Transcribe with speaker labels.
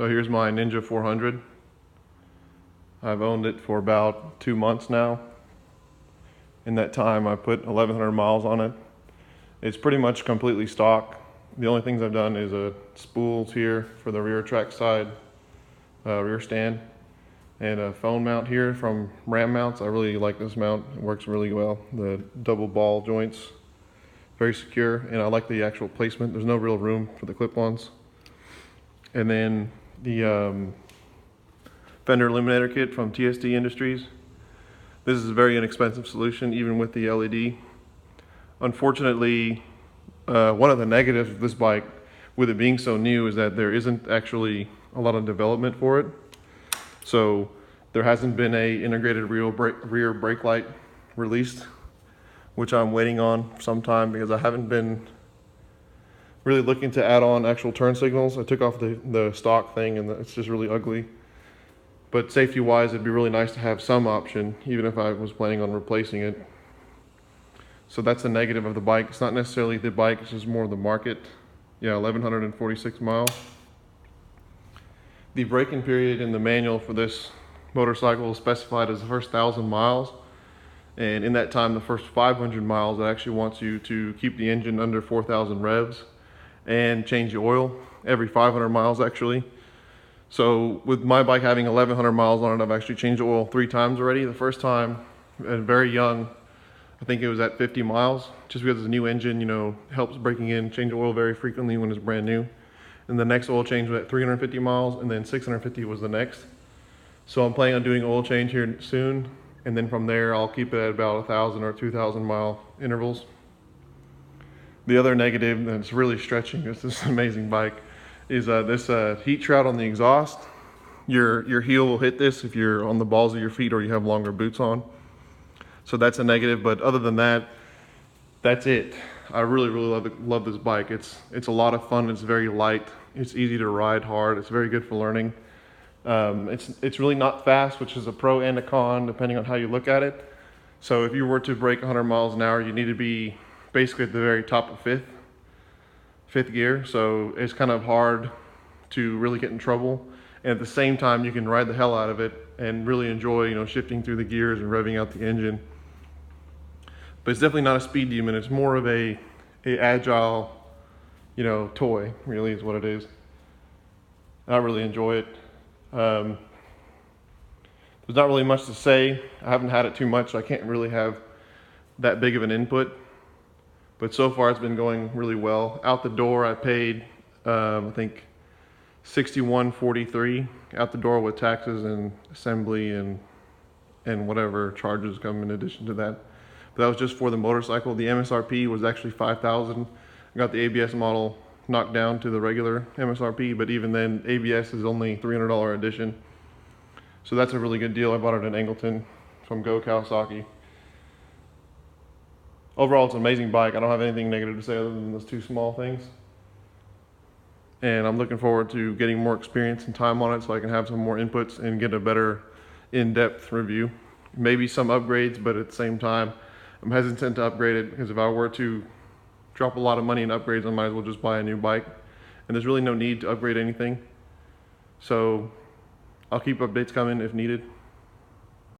Speaker 1: So here's my Ninja 400. I've owned it for about 2 months now. In that time, I put 1,100 miles on it. It's pretty much completely stock. The only things I've done is spools here for the rear track side, rear stand, and a phone mount here from Ram Mounts. I really like this mount. It works really well. The double ball joints, very secure, and I like the actual placement. There's no real room for the clip-ons. And then the fender eliminator kit from TSD Industries. This is a very inexpensive solution, even with the LED. Unfortunately, one of the negatives of this bike, with it being so new, is that there isn't actually a lot of development for it. So there hasn't been a integrated rear brake light released, which I'm waiting on sometime because I haven't been really looking to add on actual turn signals. I took off the stock thing and it's just really ugly. But safety wise, it'd be really nice to have some option, even if I was planning on replacing it. So that's the negative of the bike. It's not necessarily the bike, it's just more the market. Yeah, 1,146 miles. The braking period in the manual for this motorcycle is specified as the first 1,000 miles. And in that time, the first 500 miles, it actually wants you to keep the engine under 4,000 revs and change the oil every 500 miles actually. So with my bike having 1,100 miles on it, I've actually changed the oil 3 times already. The first time, very young, I think it was at 50 miles, just because it's a new engine, you know, helps breaking in, change the oil very frequently when it's brand new. And the next oil change was at 350 miles, and then 650 was the next. So I'm planning on doing oil change here soon, and then from there I'll keep it at about 1,000 or 2,000 mile intervals. The other negative that's really stretching this amazing bike is this heat shroud on the exhaust. Your heel will hit this if you're on the balls of your feet or you have longer boots on. So that's a negative, but other than that, that's it. I really love this bike. It's a lot of fun. It's very light. It's easy to ride hard. It's very good for learning. It's really not fast, which is a pro and a con depending on how you look at it. So if you were to break 100 miles an hour, you need to be basically at the very top of fifth gear. So it's kind of hard to really get in trouble. And at the same time, you can ride the hell out of it and really enjoy, you know, shifting through the gears and revving out the engine. But it's definitely not a speed demon. It's more of a agile, you know, toy, really is what it is. I really enjoy it. There's not really much to say. I haven't had it too much, so I can't really have that big of an input. But so far it's been going really well. Out the door I paid, I think $61.43 out the door with taxes and assembly and whatever charges come in addition to that. But that was just for the motorcycle. The MSRP was actually $5,000. I got the ABS model knocked down to the regular MSRP, but even then ABS is only $300 edition. So that's a really good deal. I bought it in Angleton from Kawasaki. Overall, it's an amazing bike. I don't have anything negative to say other than those 2 small things. And I'm looking forward to getting more experience and time on it so I can have some more inputs and get a better in-depth review. Maybe some upgrades, but at the same time, I'm hesitant to upgrade it because if I were to drop a lot of money in upgrades, I might as well just buy a new bike. And there's really no need to upgrade anything. So I'll keep updates coming if needed.